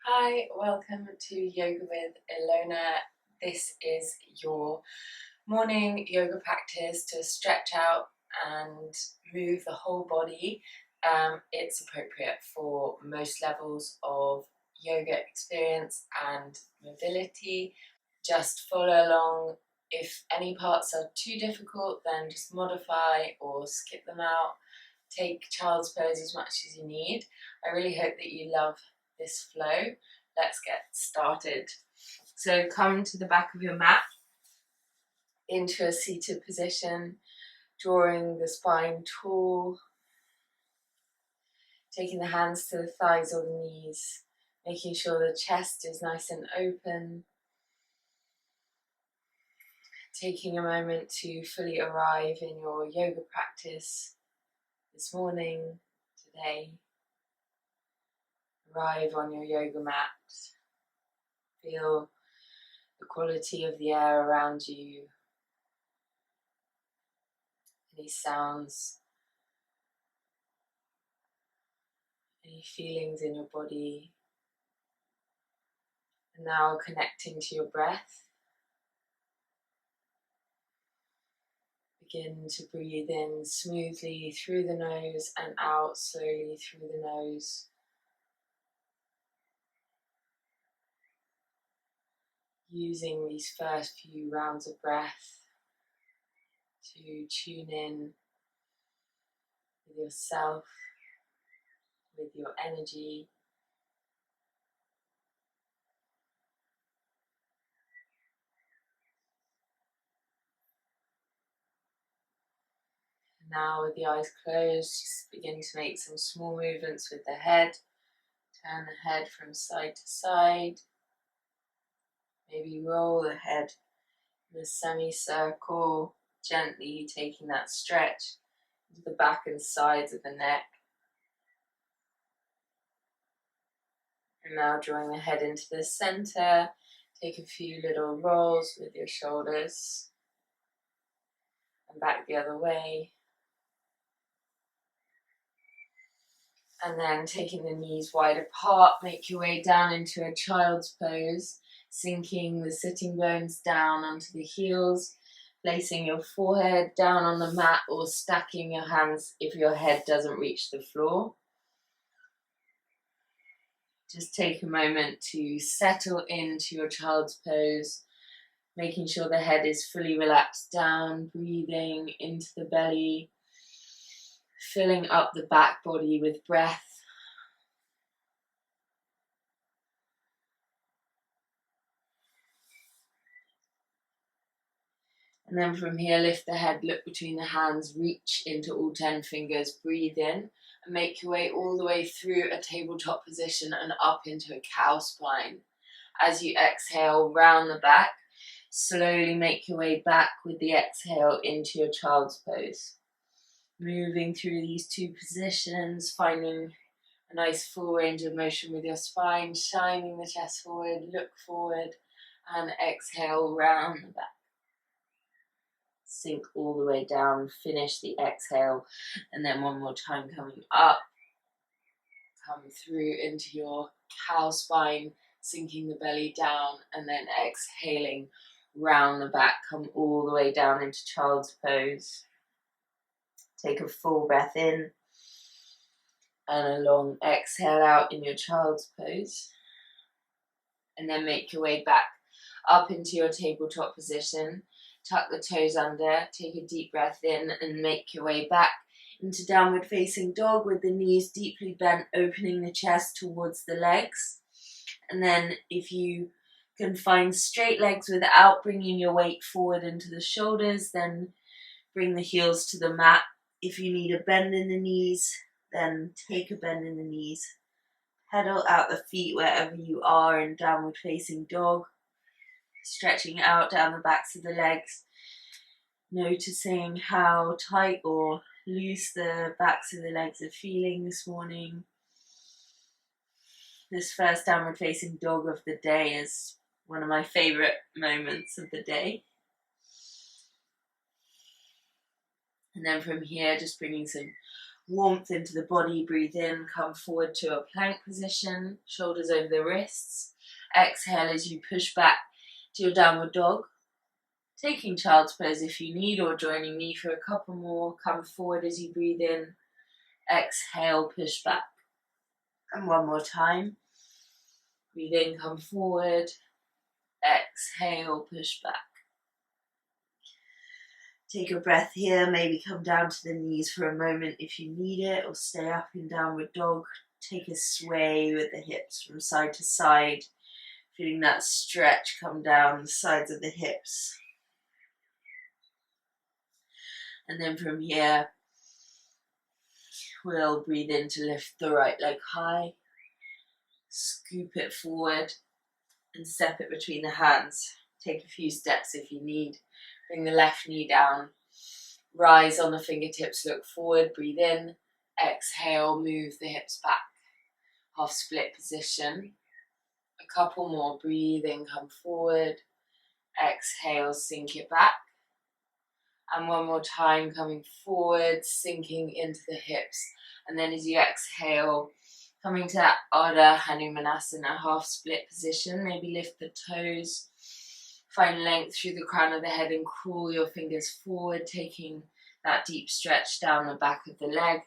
Hi, welcome to Yoga with Ilona. This is your morning yoga practice to stretch out and move the whole body. It's appropriate for most levels of yoga experience and mobility. Just follow along. If any parts are too difficult, then just modify or skip them out. Take child's pose as much as you need. I really hope that you love this flow. Let's get started. So come to the back of your mat into a seated position, drawing the spine tall, taking the hands to the thighs or the knees, making sure the chest is nice and open, taking a moment to fully arrive in your yoga practice this morning, today. Arrive on your yoga mat. Feel the quality of the air around you. Any sounds, any feelings in your body. And now connecting to your breath. Begin to breathe in smoothly through the nose and out slowly through the nose. Using these first few rounds of breath to tune in with yourself, with your energy. And now with the eyes closed, just begin to make some small movements with the head. Turn the head from side to side. Maybe roll the head in a semicircle, gently taking that stretch into the back and sides of the neck. And now drawing the head into the center, take a few little rolls with your shoulders and back the other way. And then taking the knees wide apart, make your way down into a child's pose, sinking the sitting bones down onto the heels, placing your forehead down on the mat or stacking your hands if your head doesn't reach the floor. Just take a moment to settle into your child's pose, making sure the head is fully relaxed down, breathing into the belly, filling up the back body with breath. And then from here, lift the head, look between the hands, reach into all 10 fingers, breathe in, and make your way all the way through a tabletop position and up into a cow spine. As you exhale, round the back, slowly make your way back with the exhale into your child's pose. Moving through these two positions, finding a nice full range of motion with your spine, shining the chest forward, look forward, and exhale, round the back. Sink all the way down, finish the exhale, and then one more time coming up, come through into your cow spine, sinking the belly down, and then exhaling round the back, come all the way down into child's pose. Take a full breath in and a long exhale out in your child's pose, and then make your way back up into your tabletop position. Tuck the toes under, take a deep breath in and make your way back into downward facing dog with the knees deeply bent, opening the chest towards the legs. And then if you can find straight legs without bringing your weight forward into the shoulders, then bring the heels to the mat. If you need a bend in the knees, then take a bend in the knees. Pedal out the feet wherever you are in downward facing dog. Stretching out down the backs of the legs, noticing how tight or loose the backs of the legs are feeling this morning. This first downward facing dog of the day is one of my favorite moments of the day. And then from here, just bringing some warmth into the body. Breathe in, come forward to a plank position, shoulders over the wrists. Exhale as you push back to your downward dog. Taking child's pose if you need, or joining me for a couple more. Come forward as you breathe in. Exhale, push back. And one more time. Breathe in, come forward. Exhale, push back. Take a breath here, maybe come down to the knees for a moment if you need it, or stay up in downward dog. Take a sway with the hips from side to side, feeling that stretch come down the sides of the hips. And then from here, we'll breathe in to lift the right leg high, scoop it forward, and step it between the hands. Take a few steps if you need. Bring the left knee down, rise on the fingertips, look forward, breathe in, exhale, move the hips back. Half split position. A couple more, breathe in, come forward, exhale, sink it back. And one more time, coming forward, sinking into the hips. And then as you exhale, coming to that Ardha Hanumanasana, half split position, maybe lift the toes. Find length through the crown of the head and crawl your fingers forward, taking that deep stretch down the back of the leg.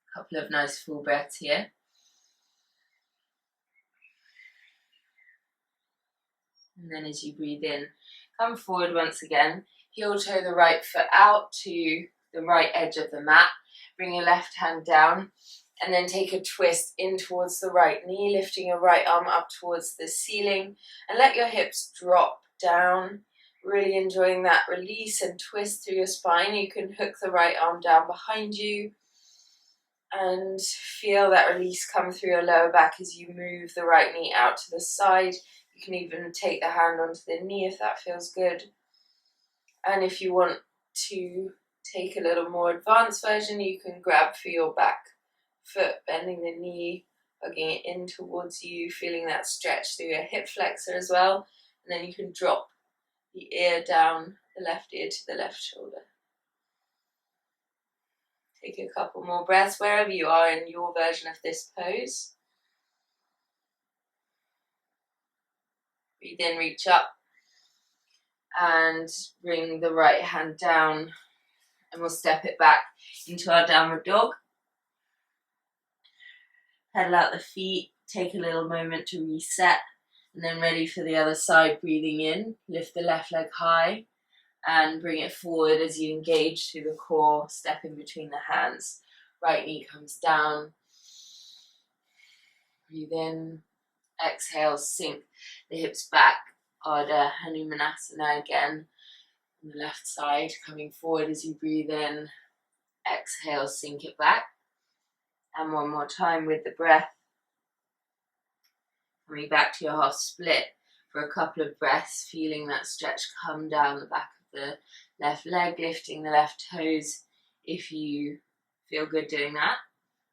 A couple of nice full breaths here. And then as you breathe in, come forward once again. Heel toe the right foot out to the right edge of the mat. Bring your left hand down. And then take a twist in towards the right knee, lifting your right arm up towards the ceiling. And let your hips drop down. Really enjoying that release and twist through your spine. You can hook the right arm down behind you. And feel that release come through your lower back as you move the right knee out to the side. You can even take the hand onto the knee if that feels good. And if you want to take a little more advanced version, you can grab for your back foot, bending the knee, hugging it in towards you, feeling that stretch through your hip flexor as well. And then you can drop the ear down, the left ear to the left shoulder. Take a couple more breaths wherever you are in your version of this pose. Breathe in, reach up, and bring the right hand down, and we'll step it back into our downward dog. Pedal out the feet, take a little moment to reset, and then ready for the other side, breathing in, lift the left leg high, and bring it forward as you engage through the core, step in between the hands. Right knee comes down, breathe in, exhale, sink the hips back, Ardha Hanumanasana again, on the left side, coming forward as you breathe in, exhale, sink it back. And one more time with the breath. Coming back to your half split for a couple of breaths, feeling that stretch come down the back of the left leg, lifting the left toes if you feel good doing that.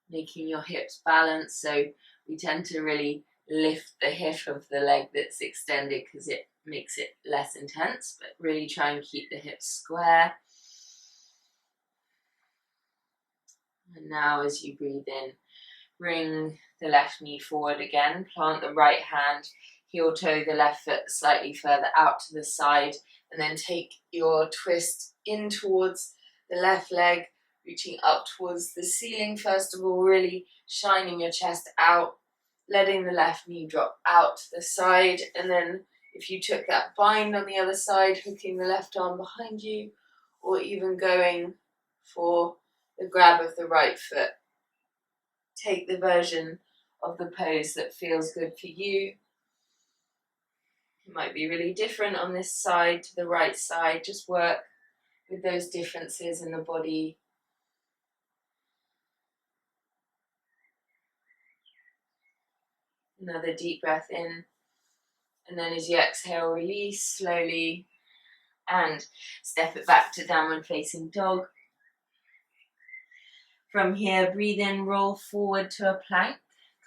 Making your hips balance, so we tend to really lift the hip of the leg that's extended because it makes it less intense, but really try and keep the hips square. And now as you breathe in, bring the left knee forward again, plant the right hand, heel toe the left foot slightly further out to the side, and then take your twist in towards the left leg, reaching up towards the ceiling first of all, really shining your chest out, letting the left knee drop out to the side, and then if you took that bind on the other side, hooking the left arm behind you, or even going for the grab of the right foot. Take the version of the pose that feels good for you. It might be really different on this side to the right side. Just work with those differences in the body. Another deep breath in. And then as you exhale, release slowly and step it back to downward facing dog. From here, breathe in, roll forward to a plank.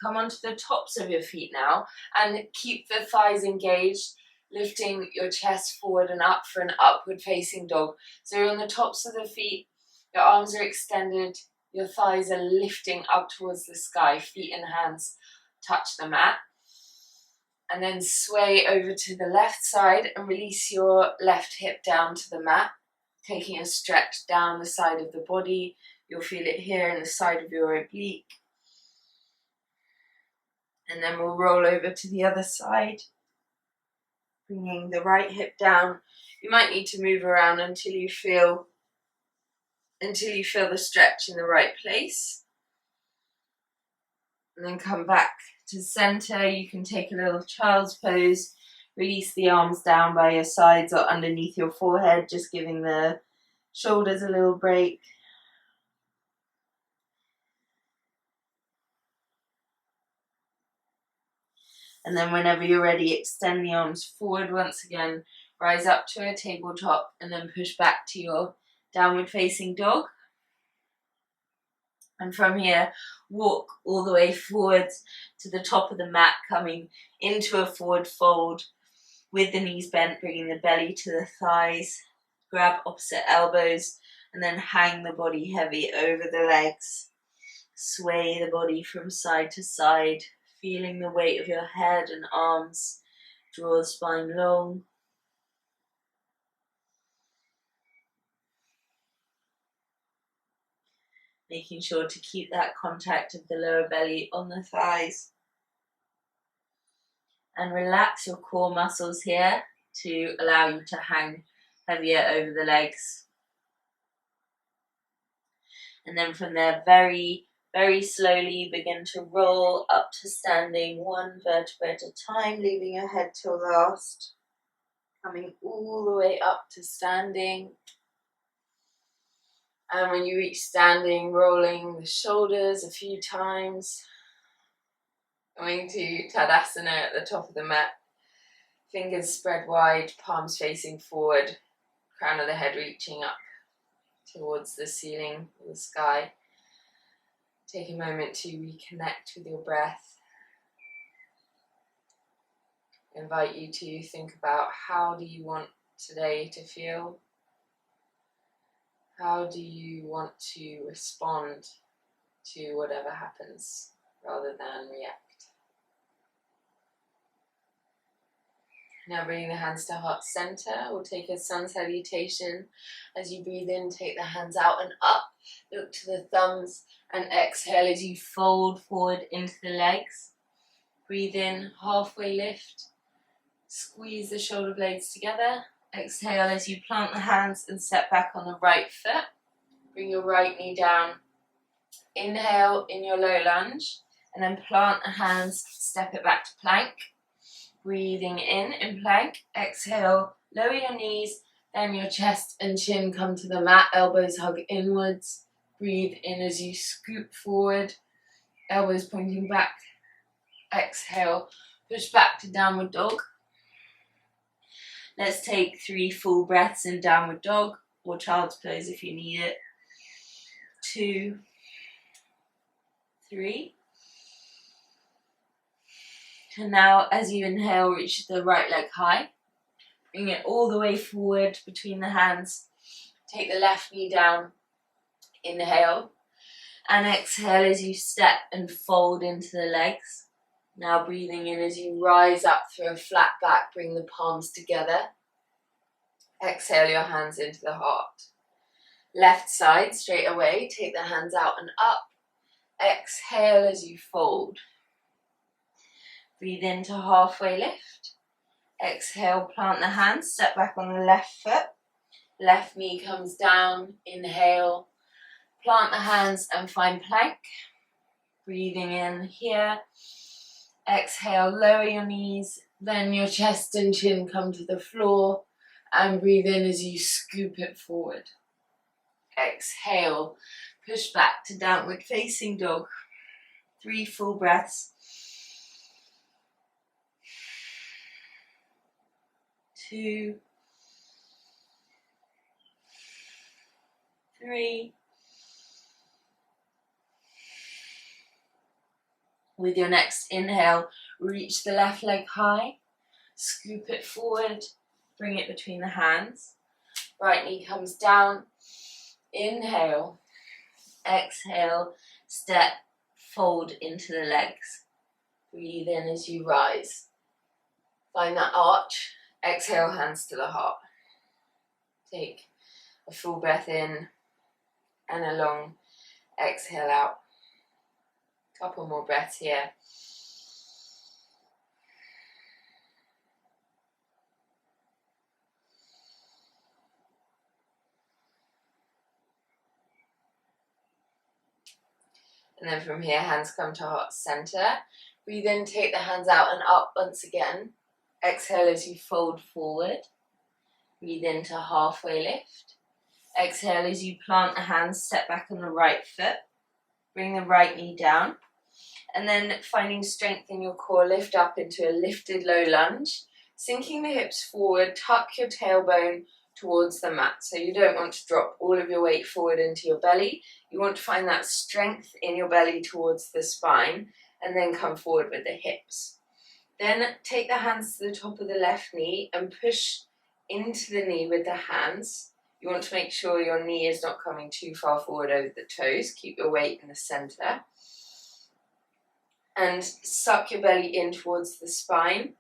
Come onto the tops of your feet now and keep the thighs engaged. lifting your chest forward and up for an upward facing dog. So you're on the tops of the feet, your arms are extended, your thighs are lifting up towards the sky, feet and hands touch the mat. And then sway over to the left side and release your left hip down to the mat, taking a stretch down the side of the body. You'll feel it here in the side of your oblique. And then we'll roll over to the other side, bringing the right hip down. You might need to move around until you feel the stretch in the right place. And then come back to center. You can take a little child's pose. Release the arms down by your sides or underneath your forehead, just giving the shoulders a little break. And then whenever you're ready, extend the arms forward once again, rise up to a tabletop, and then push back to your downward facing dog. And from here, walk all the way forwards to the top of the mat, coming into a forward fold with the knees bent, bringing the belly to the thighs. Grab opposite elbows and then hang the body heavy over the legs. Sway the body from side to side, feeling the weight of your head and arms. Draw the spine long. Making sure to keep that contact of the lower belly on the thighs. And relax your core muscles here to allow you to hang heavier over the legs. And then from there, very, very slowly begin to roll up to standing, one vertebra at a time, leaving your head till last. Coming all the way up to standing. And when you reach standing, rolling the shoulders a few times. Going to Tadasana at the top of the mat. Fingers spread wide, palms facing forward. Crown of the head reaching up towards the ceiling or the sky. Take a moment to reconnect with your breath. I invite you to think about, how do you want today to feel? How do you want to respond to whatever happens rather than react? Now bringing the hands to heart center, we'll take a sun salutation. As you breathe in, take the hands out and up, look to the thumbs, and exhale as you fold forward into the legs. Breathe in, halfway lift, squeeze the shoulder blades together. Exhale as you plant the hands and step back on the right foot. Bring your right knee down. Inhale in your low lunge, and then plant the hands, step it back to plank. Breathing in plank. Exhale, lower your knees, then your chest and chin come to the mat, elbows hug inwards. Breathe in as you scoop forward, elbows pointing back. Exhale, push back to downward dog. Let's take 3 full breaths in downward dog or child's pose if you need it. 2, 3. And now as you inhale, reach the right leg high. Bring it all the way forward between the hands. Take the left knee down. Inhale. And exhale as you step and fold into the legs. Now breathing in as you rise up through a flat back, bring the palms together. Exhale your hands into the heart. Left side straight away, take the hands out and up. Exhale as you fold. Breathe into halfway lift. Exhale, plant the hands, step back on the left foot. Left knee comes down, inhale. Plant the hands and find plank. Breathing in here. Exhale, lower your knees, then your chest and chin come to the floor, and breathe in as you scoop it forward. Exhale, push back to downward facing dog. 3 full breaths. 2, 3. With your next inhale, reach the left leg high. Scoop it forward, bring it between the hands. Right knee comes down, inhale, exhale, step, fold into the legs. Breathe in as you rise. Find that arch, exhale, hands to the heart. Take a full breath in and a long exhale out. Couple more breaths here. And then from here, hands come to heart center. Breathe in, take the hands out and up once again. Exhale as you fold forward. Breathe into halfway lift. Exhale as you plant the hands, step back on the right foot. Bring the right knee down. And then finding strength in your core, lift up into a lifted low lunge. Sinking the hips forward, tuck your tailbone towards the mat. So you don't want to drop all of your weight forward into your belly. You want to find that strength in your belly towards the spine and then come forward with the hips. Then take the hands to the top of the left knee and push into the knee with the hands. You want to make sure your knee is not coming too far forward over the toes. Keep your weight in the center. And suck your belly in towards the spine.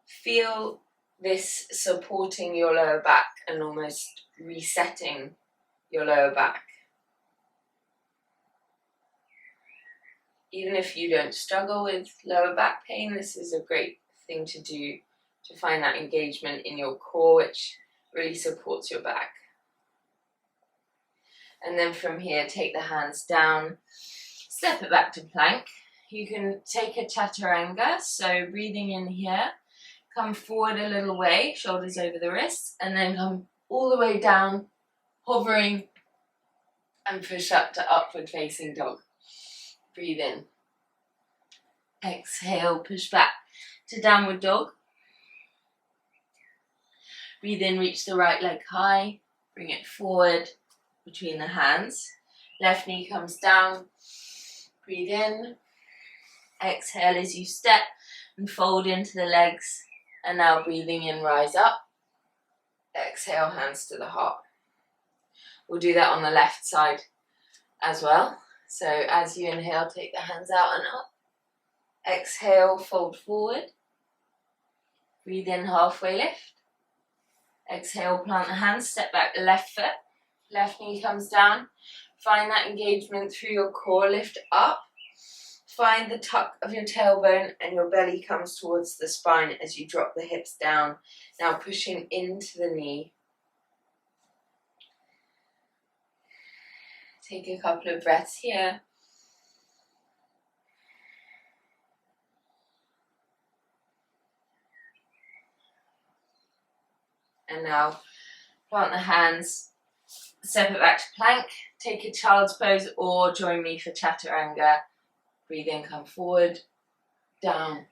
Feel this supporting your lower back and almost resetting your lower back. Even if you don't struggle with lower back pain, this is a great thing to do to find that engagement in your core, which really supports your back. And then from here, take the hands down, step it back to plank. You can take a chaturanga, so breathing in here, come forward a little way, shoulders over the wrists, and then come all the way down, hovering, and push up to upward facing dog. Breathe in. Exhale, push back to downward dog. Breathe in, reach the right leg high, bring it forward between the hands. Left knee comes down. Breathe in. Exhale as you step and fold into the legs. And now breathing in, rise up. Exhale, hands to the heart. We'll do that on the left side as well. So as you inhale, take the hands out and up. Exhale, fold forward. Breathe in, halfway lift. Exhale, plant the hands, step back the left foot. Left knee comes down. Find that engagement through your core, lift up. Find the tuck of your tailbone and your belly comes towards the spine as you drop the hips down. Now pushing into the knee. Take a couple of breaths here. And now plant the hands, step it back to plank, take a child's pose or join me for chaturanga. Breathe in, come forward, down,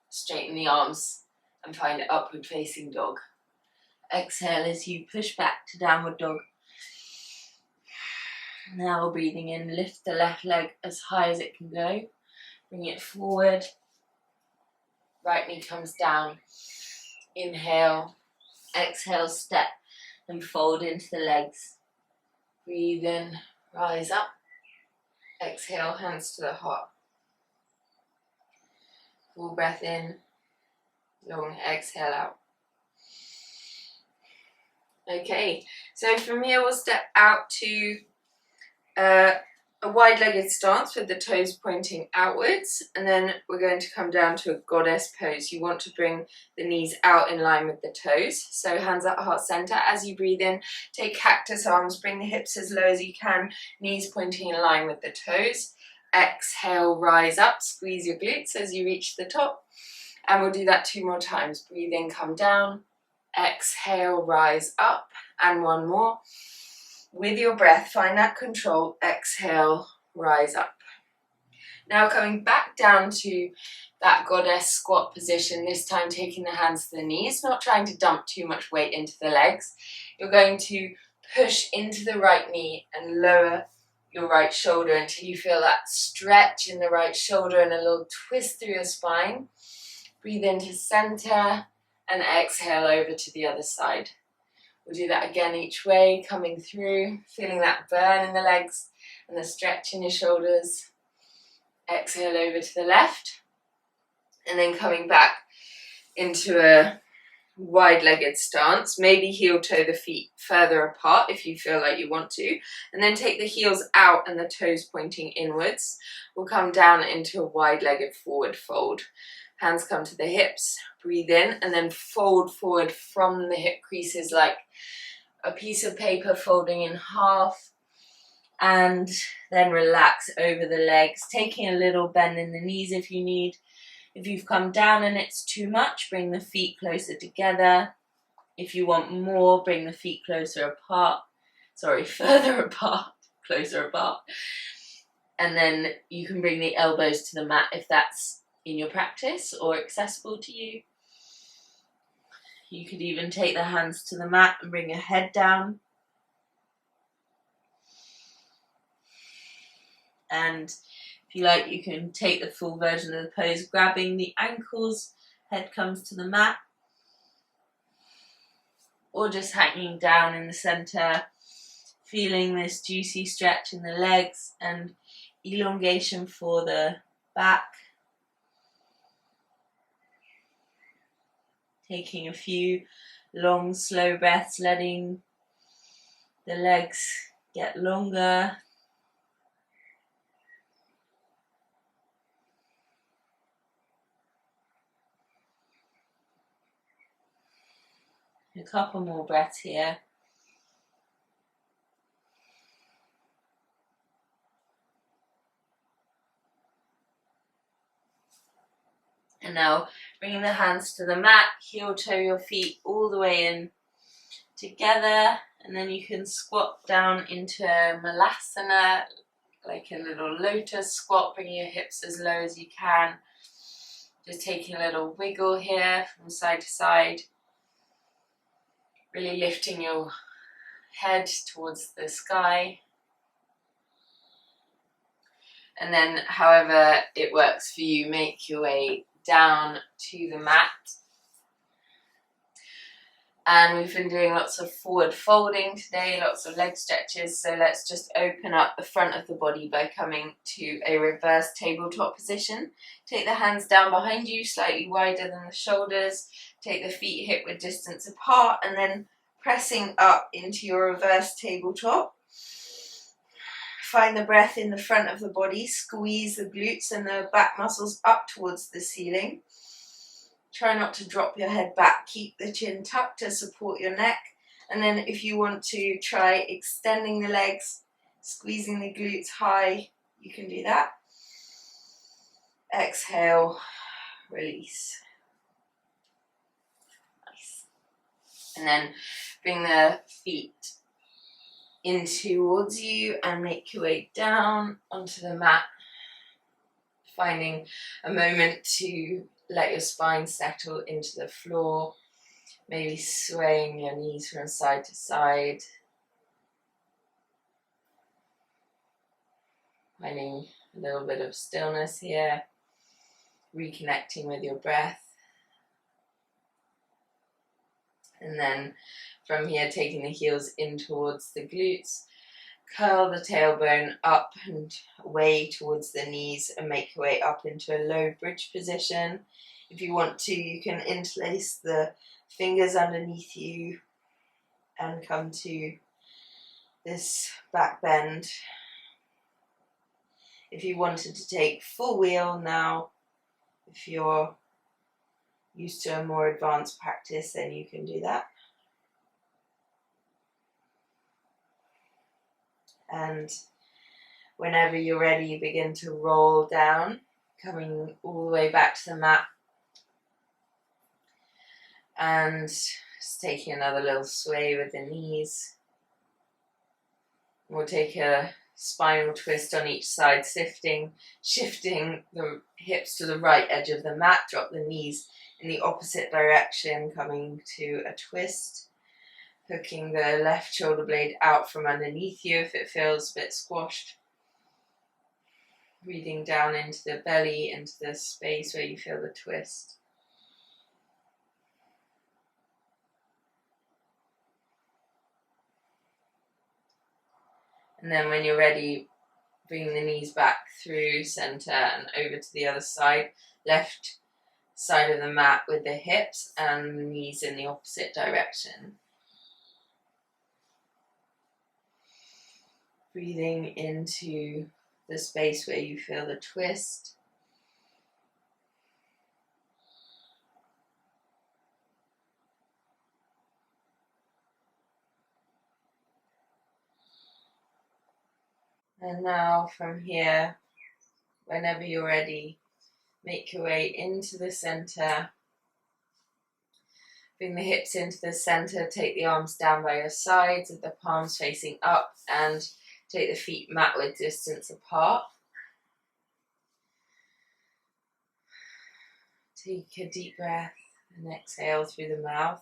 straighten the arms and find upward facing dog. Exhale as you push back to downward dog. Now breathing in, lift the left leg as high as it can go. Bring it forward. Right knee comes down. Inhale. Exhale, step and fold into the legs. Breathe in, rise up. Exhale, hands to the heart. Full breath in. Long exhale out. Okay, so from here we'll step out to a wide-legged stance with the toes pointing outwards, and then we're going to come down to a goddess pose. You want to bring the knees out in line with the toes, so hands at heart center. As you breathe in, take cactus arms, bring the hips as low as you can, knees pointing in line with the toes. Exhale, rise up, squeeze your glutes as you reach the top, and we'll do that 2 more times. Breathe in, come down. Exhale, rise up, and 1 more. With your breath, find that control. Exhale, rise up. Now coming back down to that goddess squat position, this time taking the hands to the knees, not trying to dump too much weight into the legs. You're going to push into the right knee and lower your right shoulder until you feel that stretch in the right shoulder and a little twist through your spine. Breathe into center and exhale over to the other side. We'll do that again each way, coming through, feeling that burn in the legs and the stretch in your shoulders. Exhale over to the left, and then coming back into a wide-legged stance. Maybe heel toe the feet further apart if you feel like you want to, and then take the heels out and the toes pointing inwards. We'll come down into a wide-legged forward fold. Hands come to the hips, breathe in, and then fold forward from the hip creases like a piece of paper folding in half, and then relax over the legs, taking a little bend in the knees if you need. If you've come down and it's too much, bring the feet closer together. If you want more, bring the feet closer apart. Further apart, closer apart. And then you can bring the elbows to the mat if that's in your practice or accessible to you. You could even take the hands to the mat and bring your head down. And if you like, you can take the full version of the pose, grabbing the ankles, head comes to the mat, or just hanging down in the center, feeling this juicy stretch in the legs and elongation for the back. Taking a few long, slow breaths, letting the legs get longer. A couple more breaths here. And now bringing the hands to the mat, heel toe your feet all the way in together, and then you can squat down into Malasana, like a little lotus squat, bringing your hips as low as you can. Just taking a little wiggle here from side to side. Really lifting your head towards the sky. And then however it works for you, make your way down to the mat. And we've been doing lots of forward folding today, lots of leg stretches, so let's just open up the front of the body by coming to a reverse tabletop position. Take the hands down behind you, slightly wider than the shoulders. Take the feet hip width distance apart, and then pressing up into your reverse tabletop. Find the breath in the front of the body, squeeze the glutes and the back muscles up towards the ceiling. Try not to drop your head back, keep the chin tucked to support your neck. And then if you want to try extending the legs, squeezing the glutes high, you can do that. Exhale, release. Nice. And then bring the feet in towards you and make your way down onto the mat, finding a moment to let your spine settle into the floor, maybe swaying your knees from side to side, finding a little bit of stillness here, reconnecting with your breath. And then from here, taking the heels in towards the glutes, curl the tailbone up and away towards the knees and make your way up into a low bridge position. If you want to, you can interlace the fingers underneath you and come to this back bend. If you wanted to take full wheel now, if you're used to a more advanced practice, then you can do that. And whenever you're ready, you begin to roll down, coming all the way back to the mat. And just taking another little sway with the knees. We'll take a spinal twist on each side, shifting the hips to the right edge of the mat. Drop the knees in the opposite direction, coming to a twist. Hooking the left shoulder blade out from underneath you if it feels a bit squashed. Breathing down into the belly, into the space where you feel the twist. And then when you're ready, bring the knees back through center and over to the other side. Left side of the mat with the hips and the knees in the opposite direction. Breathing into the space where you feel the twist. And now from here, whenever you're ready, make your way into the center. Bring the hips into the center, take the arms down by your sides with the palms facing up and take the feet mat-width distance apart. Take a deep breath and exhale through the mouth.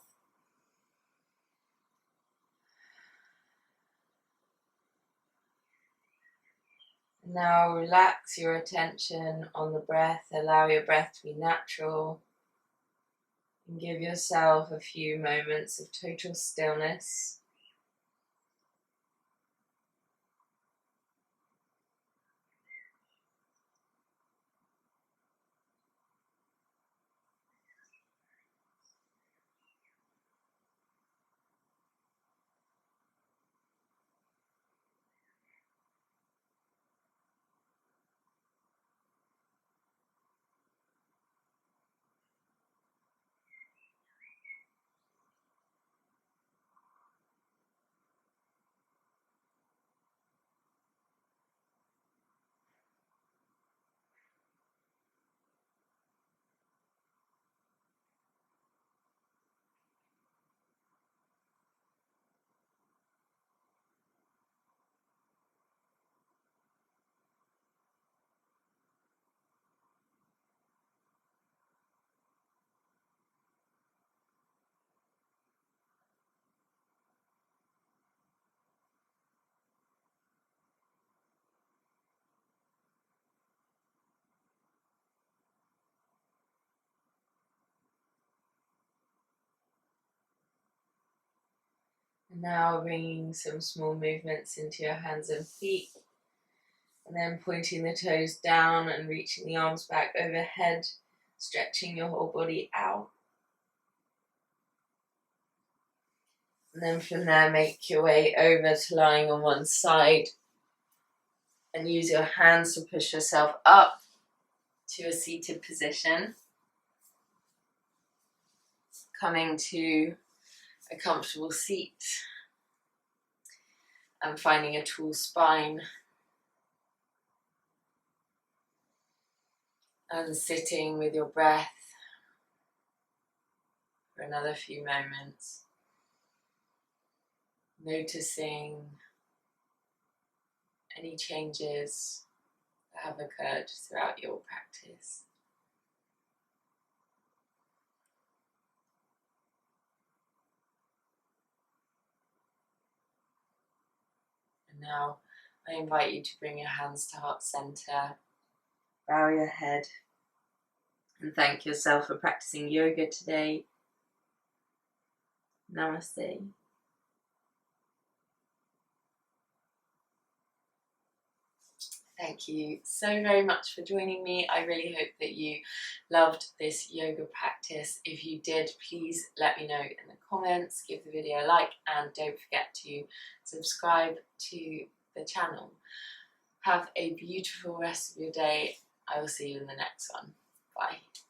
Now relax your attention on the breath, allow your breath to be natural, and give yourself a few moments of total stillness. And now bringing some small movements into your hands and feet, and then pointing the toes down and reaching the arms back overhead, stretching your whole body out. And then from there, make your way over to lying on one side and use your hands to push yourself up to a seated position. Coming to a comfortable seat and finding a tall spine. And sitting with your breath for another few moments. Noticing any changes that have occurred throughout your practice. And now I invite you to bring your hands to heart center, bow your head, and thank yourself for practicing yoga today. Namaste. Thank you so very much for joining me. I really hope that you loved this yoga practice. If you did, please let me know in the comments, give the video a like, and don't forget to subscribe to the channel. Have a beautiful rest of your day. I will see you in the next one. Bye.